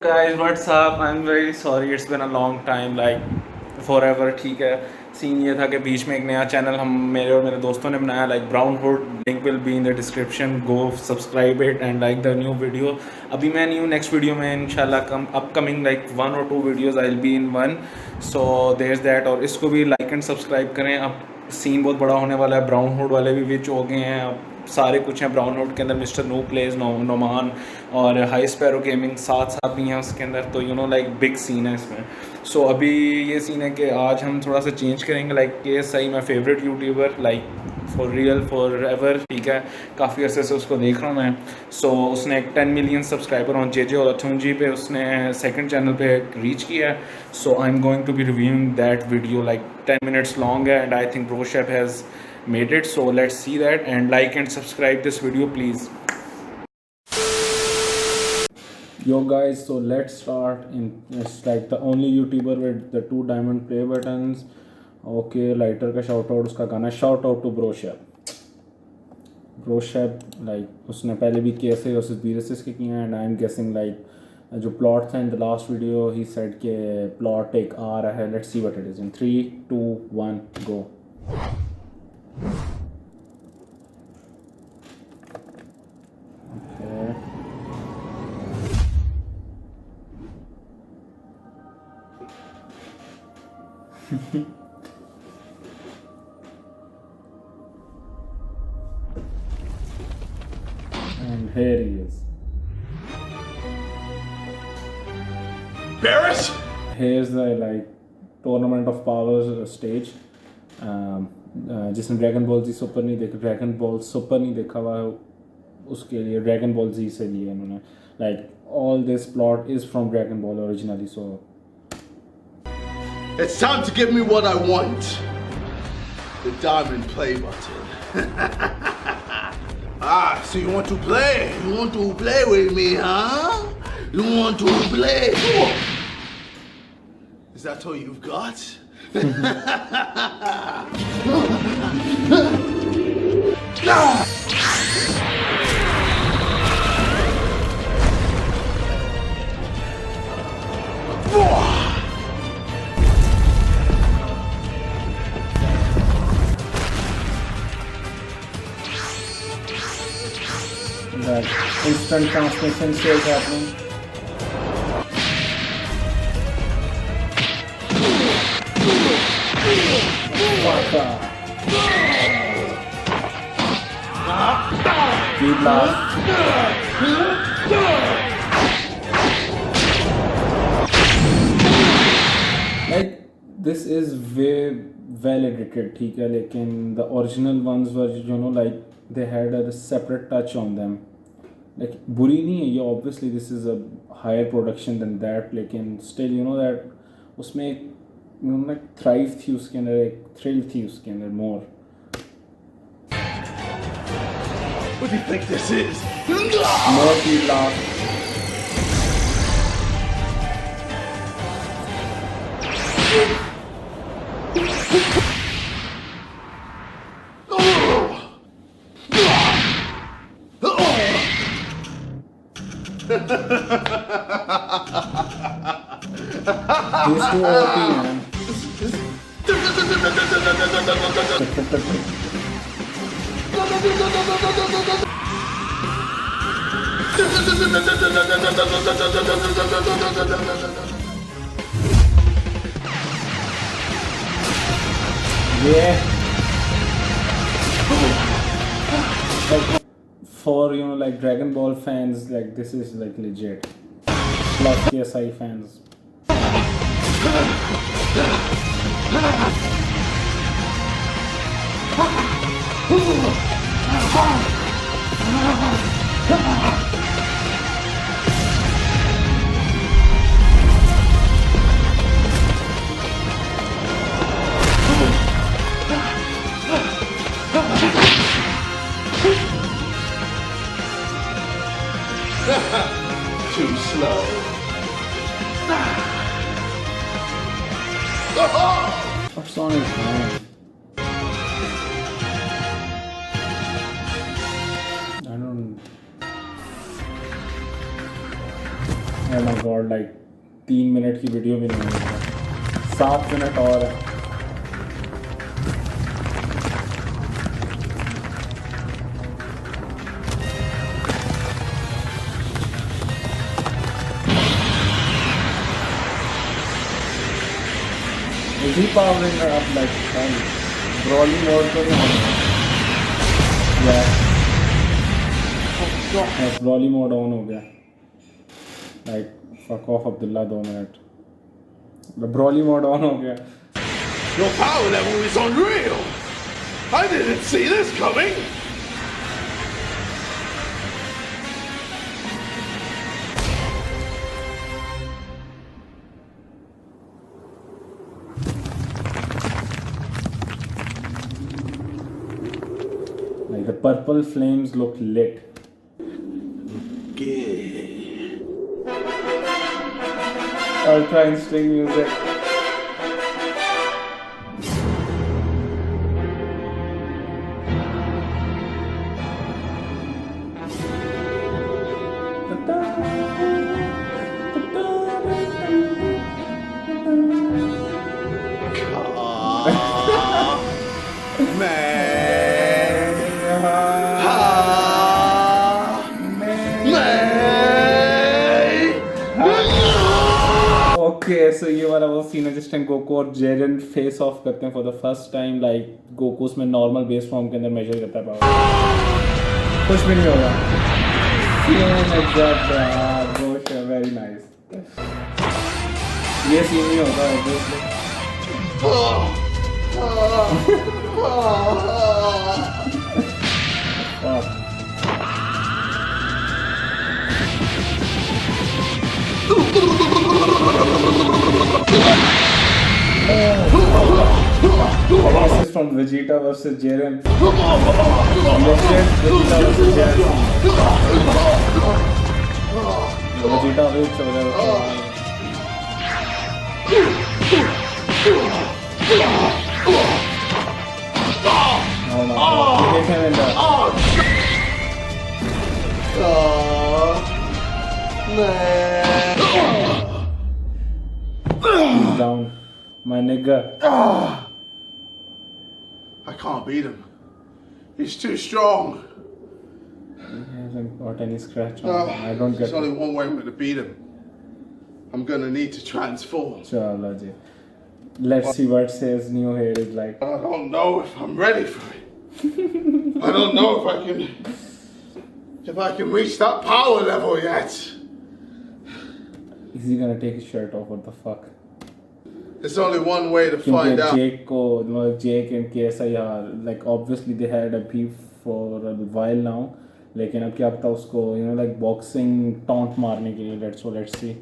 Guys, what's up? I'm very sorry, it's been a long time, like forever. ठीक है, scene ये था कि बीच में एक नया चैनल हम मेरे और मेरे दोस्तों ने बनाया, like brown hood, link will be in the description, go subscribe it and like the new video. अभी मैं नहीं हूँ, नेक्स्ट वीडियो में इंशाल्लाह come upcoming like 1 or 2 videos I will be in one. So there is that. और इसको भी like and subscribe करें. अब सीन बहुत बड़ा होने वाला है, ब्राउन हुड वाले भी विच हो गए हैं, अब सारे कुछ हैं ब्राउन हुड के अंदर. मिस्टर नो प्लेज, नोमान और हाई स्पैरो गेमिंग साथ साथ भी हैं उसके अंदर. तो you know like big scene है इसमें. सो अभी ये सीन है कि आज हम थोड़ा सा चेंज करेंगे. Like KSI my favourite YouTuber, like for real for ever. ठीक है, काफ़ी अर्से से उसको देख रहा हूँ मैं. सो उसने एक 10 मिलियन सब्सक्राइबर ऑन JJ और अथुंजी पे उसने सेकंड चैनल पे रीच किया है. So I am going to be reviewing that video, like 10 minutes long है, and I think Brochef has made it. So let's see that, and like and subscribe this video please. Yo guys, so let's start. It's like the only YouTuber with the 2 diamond play buttons. Okay, lighter का shout out, उसका गाना shout out to ब्रोशेप. Like उसने पहले भी KSI versus BRSS के किए हैं, and I am guessing like जो प्लॉट था in the last video he said के प्लॉट एक आ रहा है. Let's see what it is in 3 2 1 go. And here he is. Barrett? Here's the like tournament of powers stage. जिसने dragon ball जी super नहीं देखा, dragon ball super नहीं देखा हुआ है, उसके लिए ड्रैगन बॉल जी से लिए इन्होंने. Like all this plot is from dragon ball originally. So It's time to give me what I want. The diamond play button. So you want to play? You want to play with me, huh? You want to play? Is that all you've got? that instant transmission is happening. Deep blast. Like this is way well edited, ठीक है, लेकिन the original ones were, you know, like they had a separate touch on them. Like बुरी नहीं है ये, obviously this is a higher production than that, लेकिन still you know that उसमें एक you know like thrive थी उसके अंदर, एक thrill थी उसके अंदर more. What do you think this is? More deep blast. These two are OP, man. Yeah. Like, for you know like Dragon Ball fans, like this is like legit. Plus KSI fans. Too slow. What song is that? I don't. Oh my god, like 3 minute की video भी नहीं है, 7 minute और है। Is he powering her up like Broly mode तो नहीं होना? Yeah. Yes, Broly mode on हो गया। Like fuck off Abdullah 2 minute. Broly mode on हो गया। Your power level is unreal! I didn't see this coming! Like the purple flames look lit. Ultra instinct music. Okay, so ये वाला वो scene है जिस time Goku और gerund face of करते हैं for the first time. Like Goku उसमें normal base form के अंदर मेजर करता है पावर, कुछ भी नहीं होगा। Very nice. ये सीन नहीं होता obviously. This is from Vegeta versus Jiren. Vegeta versus Jiren. Vegeta wins over there. Oh my god. He hit him in the... He's down. My nigga. I can't beat him. He's too strong. He hasn't got any scratch on him. I don't get There's only one way to beat him. I'm gonna need to transform. Chala ji. Let's see what says new hair is like. I don't know if I'm ready for it. I don't know if I can reach that power level yet. Is he gonna take his shirt off? What the fuck? There's only one way to find out. Jake and KSI are like obviously they had a beef for a while now. लेकिन अब क्या पता उसको like boxing taunt मारने के लिए let's see.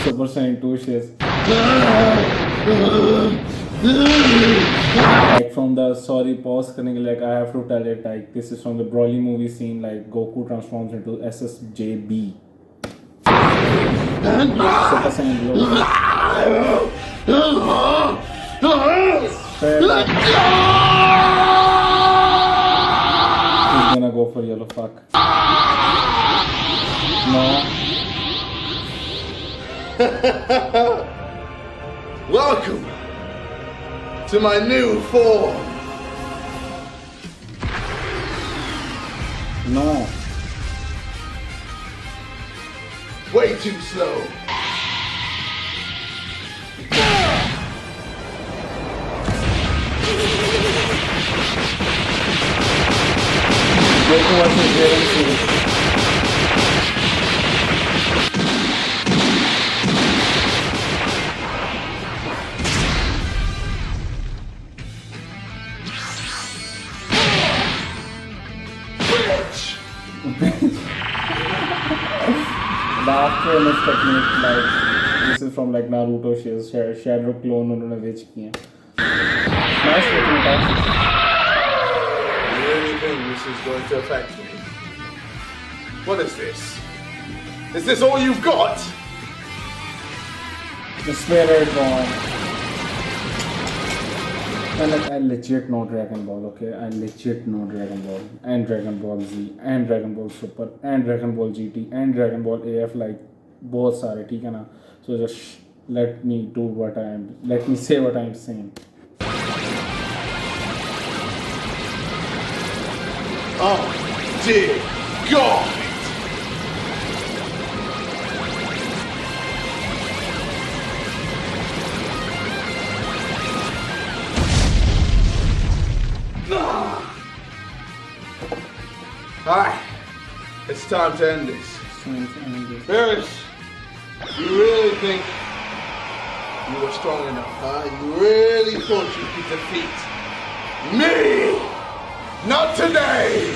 Super Saiyan 2 shit. Like from the sorry pause करने के लिए like I have to tell it like this is from the Broly movie scene like Goku transforms into SSJB. Super Saiyan Blue. He's gonna go for yellow fuck. No. Welcome to my new form. No. Way too slow. Goku versus Jiren scene. The after technique like this is from like Naruto shadow clone उन्होंने बेच किए हैं. Nice looking touch. You really think this is going to affect me? What is this? Is this all you've got? The spirit bomb. like I legit know Dragon Ball, okay? I legit know Dragon Ball and Dragon Ball Z and Dragon Ball Super and Dragon Ball GT and Dragon Ball AF, like बहुत सारे, ठीक है ना? So just let me say what I'm saying. Oh, dear God! Alright, it's time to end this. Ferris, you really think you were strong enough, huh? You really thought you could defeat me? Not today!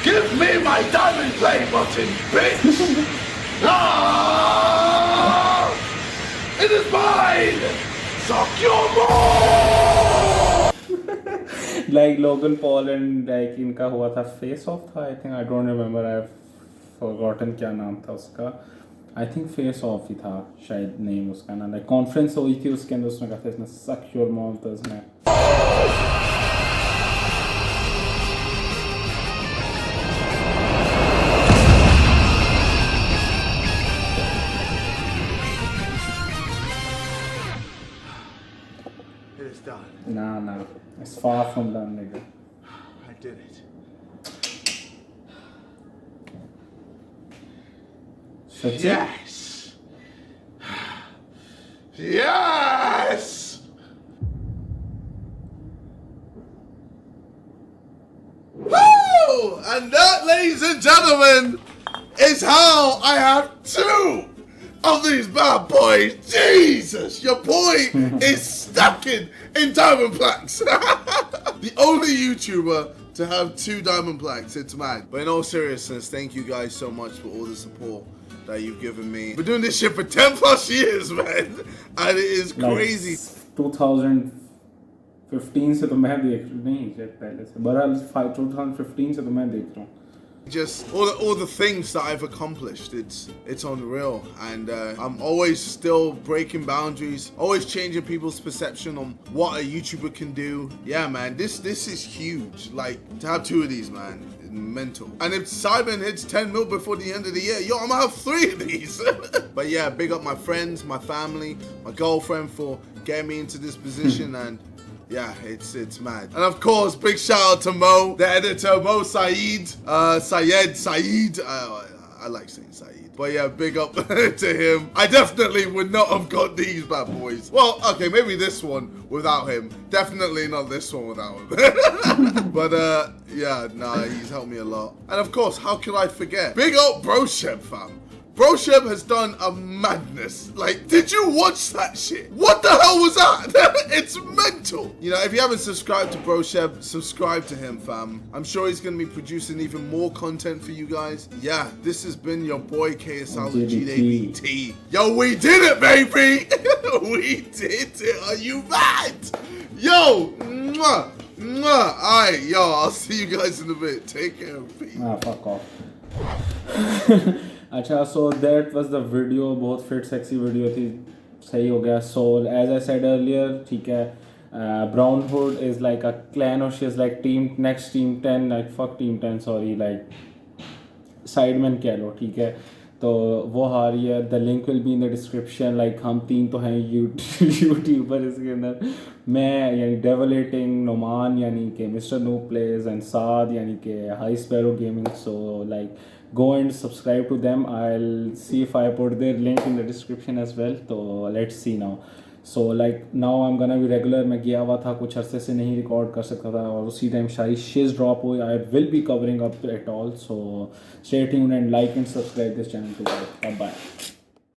Give me my diamond play button, bitch! Ah! It is mine! Suck your balls! Like Logan Paul and like इनका हुआ था face off था, I think, I don't remember, I've forgotten क्या नाम था उसका. I think face off ही था शायद name उसका ना. Like conference हुई थी उसके अंदर, उसमें कहते इसने suck your mouth था इसमें. It is done. Nah, it's far from done, nigga. I did it. That's it? Yes! Yes! Woo! And that, ladies and gentlemen, is how I have two of these bad boys. Jesus, your boy is stuck in diamond plaques. The only YouTuber to have 2 diamond plaques. It's mad. But in all seriousness, thank you guys so much for all the support that you've given me. Been doing this shit for 10 plus years, man. And it is crazy. 2015 से तो मैं देख नहीं पहले से, बहरहाल 2015 से तो मैं देख रहा हूँ. Just all the things that I've accomplished, it's unreal, and I'm always still breaking boundaries, always changing people's perception on what a YouTuber can do. Yeah, man, this is huge. Like, to have 2 of these, man, mental. And if Simon hits 10 mil before the end of the year, yo, I'm gonna have 3 of these. But yeah, big up my friends, my family, my girlfriend for getting me into this position, and yeah, it's mad. And of course, big shout out to Mo, the editor, Mo Saeed, Saeed. I like saying Saeed. But yeah, big up to him. I definitely would not have got these bad boys. Well, okay, maybe this one without him. Definitely not this one without him. But yeah, nah, he's helped me a lot. And of course, how could I forget? Big up Brosheb, fam. Brosheb has done a madness. Like, did you watch that shit? What the hell was that? It's mental. You know, if you haven't subscribed to Brosheb, subscribe to him, fam. I'm sure he's going to be producing even more content for you guys. Yeah, this has been your boy KSI GDBT. Yo, we did it, baby. We did it. Are you mad? Yo, mwah, mwah. All right, yo, I'll see you guys in a bit. Take care. Peace. Fuck off. अच्छा, so that was the video. बहुत fit sexy video थी, सही हो गया. So as I said earlier, ठीक है, Brown Hood is like a clan, or she is like next team 10, like fuck team 10, sorry, like sideman कह लो, ठीक है. तो वो हारी है. The link will be in the description. Like हम 3 तो हैं यूट्यूबर इसके अंदर. मैं यानी Devil Eating, Noman यानी कि Mr. Noob Plays, and Saad यानी कि High Sparrow Gaming. So like go and subscribe to them. I'll see if I put their link in the description as well. So let's see now. So like now I'm gonna be regular. मैं गया हुआ था, कुछ अरसे से नहीं record कर सकता था, और उसी टाइम सारी शिज ड्रॉप हुई. I will be covering up it all. So stay tuned and like and subscribe this channel too. Bye bye.